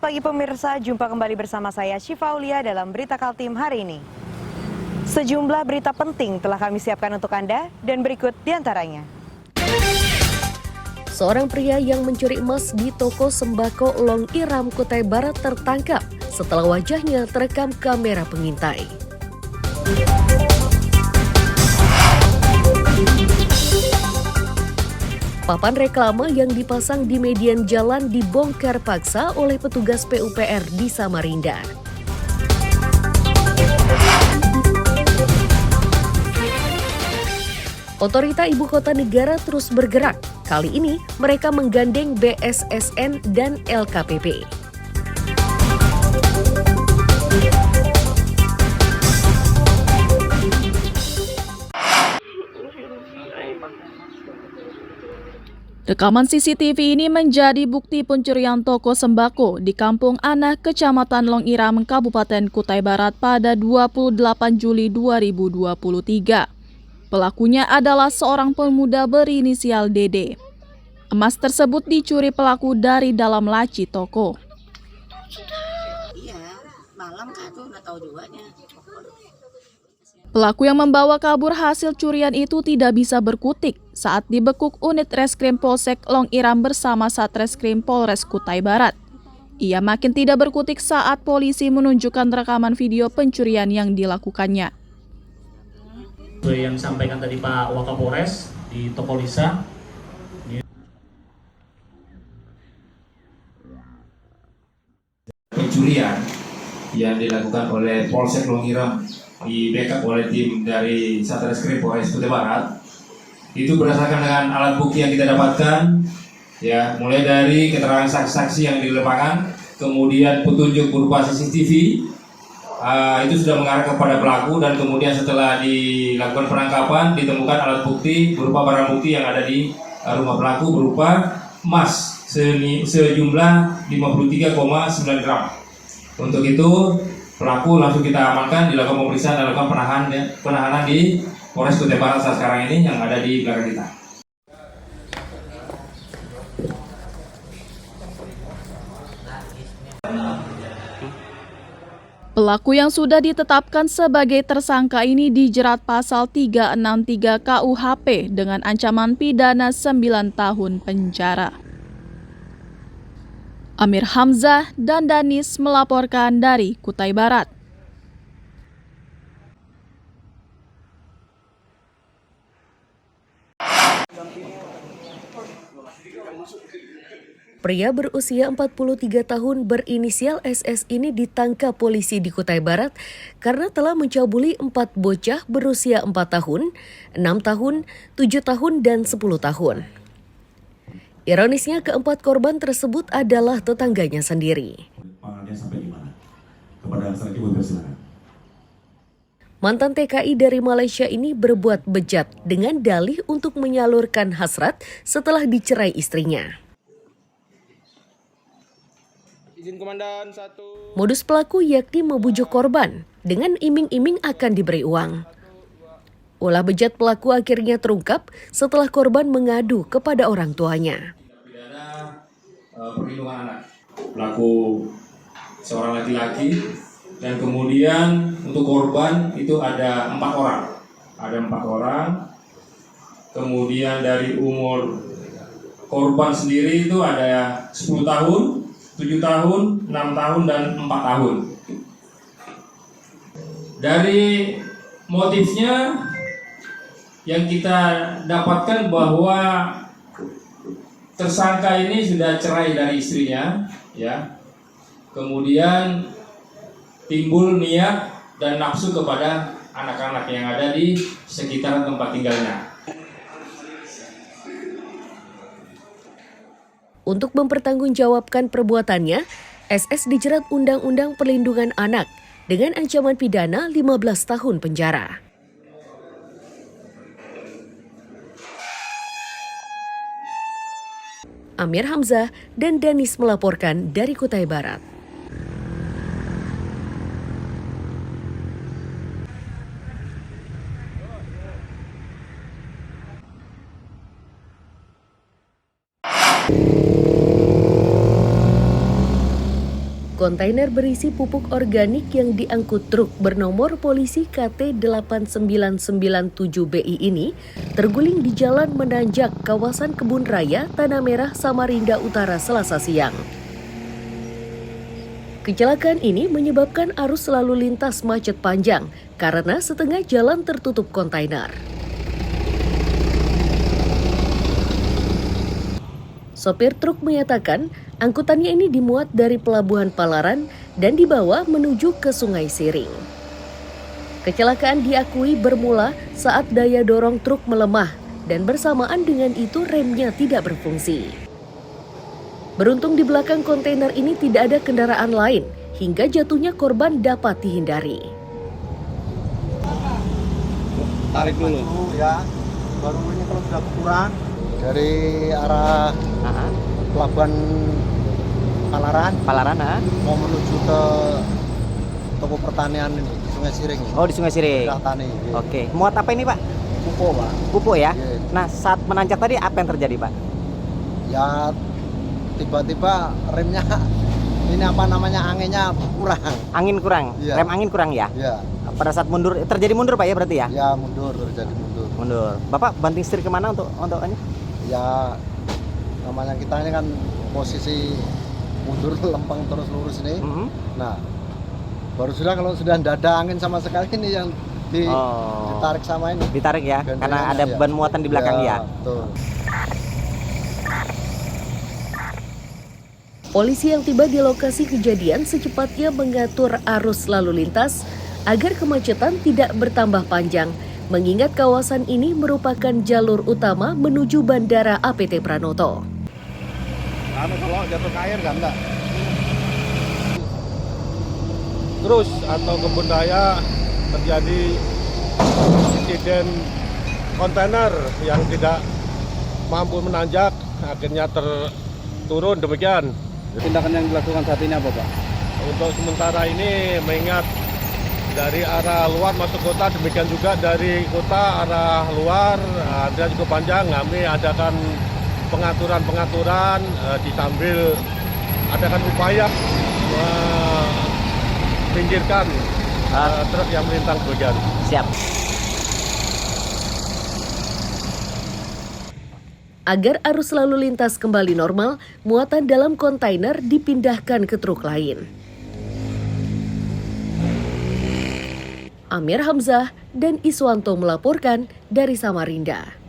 Selamat pagi pemirsa, jumpa kembali bersama saya Syifa Aulia dalam Berita Kaltim hari ini. Sejumlah berita penting telah kami siapkan untuk Anda dan berikut diantaranya. Seorang pria yang mencuri emas di toko sembako Long Iram, Kutai Barat tertangkap setelah wajahnya terekam kamera pengintai. Papan reklame yang dipasang di median jalan dibongkar paksa oleh petugas PUPR di Samarinda. Otorita Ibu Kota Negara terus bergerak. Kali ini mereka menggandeng BSSN dan LKPP. Rekaman CCTV ini menjadi bukti pencurian toko sembako di Kampung Anak, Kecamatan Long Iram, Kabupaten Kutai Barat pada 28 Juli 2023. Pelakunya adalah seorang pemuda berinisial DD. Emas tersebut dicuri pelaku dari dalam laci toko. Iya, malam kan tuh nggak tahu juga nya. Pelaku yang membawa kabur hasil curian itu tidak bisa berkutik saat dibekuk unit Reskrim Polsek Long Iram bersama Satreskrim Polres Kutai Barat. Ia makin tidak berkutik saat polisi menunjukkan rekaman video pencurian yang dilakukannya. Seperti yang disampaikan tadi Pak Wakapolres di Toko Lisa, pencurian yang dilakukan oleh Polsek Long Iram di backup oleh tim dari Satreskrim Polres Kutai Barat itu berdasarkan dengan alat bukti yang kita dapatkan, ya, mulai dari keterangan saksi-saksi yang di lapangan, kemudian petunjuk berupa CCTV, itu sudah mengarah kepada pelaku, dan kemudian setelah dilakukan penangkapan ditemukan alat bukti berupa barang bukti yang ada di rumah pelaku berupa emas sejumlah 53,9 gram. Untuk itu pelaku langsung kita amankan, dilakukan pemeriksaan dan dilakukan penahanan di Polres Kutai Barat saat sekarang ini yang ada di belakang kita. Pelaku yang sudah ditetapkan sebagai tersangka ini dijerat pasal 363 KUHP dengan ancaman pidana 9 tahun penjara. Amir Hamzah dan Danis melaporkan dari Kutai Barat. Pria berusia 43 tahun berinisial SS ini ditangkap polisi di Kutai Barat karena telah mencabuli 4 bocah berusia 4 tahun, 6 tahun, 7 tahun, dan 10 tahun. Ironisnya, keempat korban tersebut adalah tetangganya sendiri. Mantan TKI dari Malaysia ini berbuat bejat dengan dalih untuk menyalurkan hasrat setelah dicerai istrinya. Modus pelaku yakni membujuk korban dengan iming-iming akan diberi uang. Ulah bejat pelaku akhirnya terungkap setelah korban mengadu kepada orang tuanya. Pidana perlindungan anak. Pelaku seorang laki-laki, dan kemudian untuk korban itu ada 4 orang. Ada 4 orang. Kemudian dari umur korban sendiri itu ada 10 tahun, 7 tahun, 6 tahun, dan 4 tahun. Dari motifnya yang kita dapatkan bahwa tersangka ini sudah cerai dari istrinya, ya. Kemudian timbul niat dan nafsu kepada anak-anak yang ada di sekitar tempat tinggalnya. Untuk mempertanggungjawabkan perbuatannya, SS dijerat Undang-Undang Perlindungan Anak dengan ancaman pidana 15 tahun penjara. Amir Hamzah dan Danis melaporkan dari Kutai Barat. Kontainer berisi pupuk organik yang diangkut truk bernomor polisi KT8997BI ini terguling di jalan menanjak kawasan Kebun Raya, Tanah Merah, Samarinda Utara Selasa siang. Kecelakaan ini menyebabkan arus lalu lintas macet panjang karena setengah jalan tertutup kontainer. Sopir truk menyatakan angkutannya ini dimuat dari Pelabuhan Palaran dan dibawa menuju ke Sungai Siring. Kecelakaan diakui bermula saat daya dorong truk melemah dan bersamaan dengan itu remnya tidak berfungsi. Beruntung di belakang kontainer ini tidak ada kendaraan lain hingga jatuhnya korban dapat dihindari. Tarik dulu ya, baru ini kalau sudah kurang dari arah Pelabuhan Palaran mau menuju ke toko pertanian ini di Sungai Siring. Oh, di Sungai Siring. Tani. Oke. Muat apa ini, Pak? Pupuk, Pak. Pupuk ya? Iya. Nah, saat menanjak tadi apa yang terjadi, Pak? Ya tiba-tiba remnya ini apa namanya anginnya kurang. Angin kurang. Iya. Rem angin kurang ya? Iya. Pada saat mundur terjadi mundur, Pak ya berarti ya? Ya mundur, terjadi mundur. Mundur. Bapak banting setir kemana untuk ini? Ya namanya kita ini kan posisi mundur lempeng terus lurus ini. Nah, baru sudah kalau sudah tidak ada angin sama sekali ini yang ditarik sama ini. Ditarik ya, karena ada beban muatan di belakang ya. Betul. Polisi yang tiba di lokasi kejadian secepatnya mengatur arus lalu lintas agar kemacetan tidak bertambah panjang, mengingat kawasan ini merupakan jalur utama menuju Bandara APT Pranoto. Kalau jatuh ke air kan enggak? Terus atau Kebun Raya terjadi insiden kontainer yang tidak mampu menanjak, akhirnya terturun demikian. Tindakan yang dilakukan saat ini apa, Pak? Untuk sementara ini mengingat dari arah luar masuk kota, demikian juga dari kota arah luar ada cukup panjang, kami adakan pengaturan disambil adakan upaya pinggirkan truk yang melintang bagian. Siap. Agar arus lalu lintas kembali normal, muatan dalam kontainer dipindahkan ke truk lain. Amir Hamzah dan Iswanto melaporkan dari Samarinda.